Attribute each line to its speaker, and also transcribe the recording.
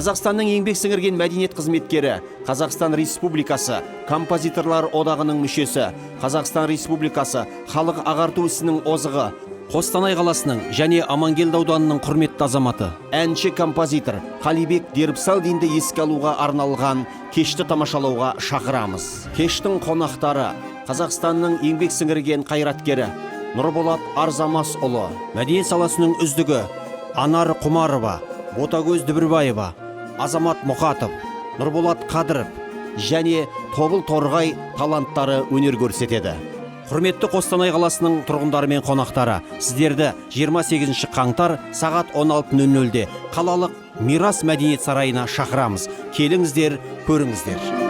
Speaker 1: Қазақстанның еңбек сіңірген мәдениет қызметкері, Қазақстан Республикасы композиторлар одағының мүшесі, Қазақстан Республикасы халық ағарту ісінің озығы, Қостанай қаласының және Амангелді ауданының құрметті азаматы, әнші композитор Қалибек Дербісалдинді еске алуға арналған кешті тамашалауға шақырамыз. Кештің қонақтары Қазақстанның еңбек сіңірген қайраткері Нұрболат Арзамасұлы, мәдениет саласының үздігі Анар Құмарова, Ботагөз Дүбірбаева, Азамат Мұқатов, Нұрболат Қадыров және Тобыл Торғай таланттары өнер көрсетеді. Құрметті Қостанай қаласының тұрғындары мен қонақтары, сіздерді 28 қаңтар сағат 16:00-де қалалық Мирас мәдениет сарайына шақырамыз. Келіңіздер, көріңіздер.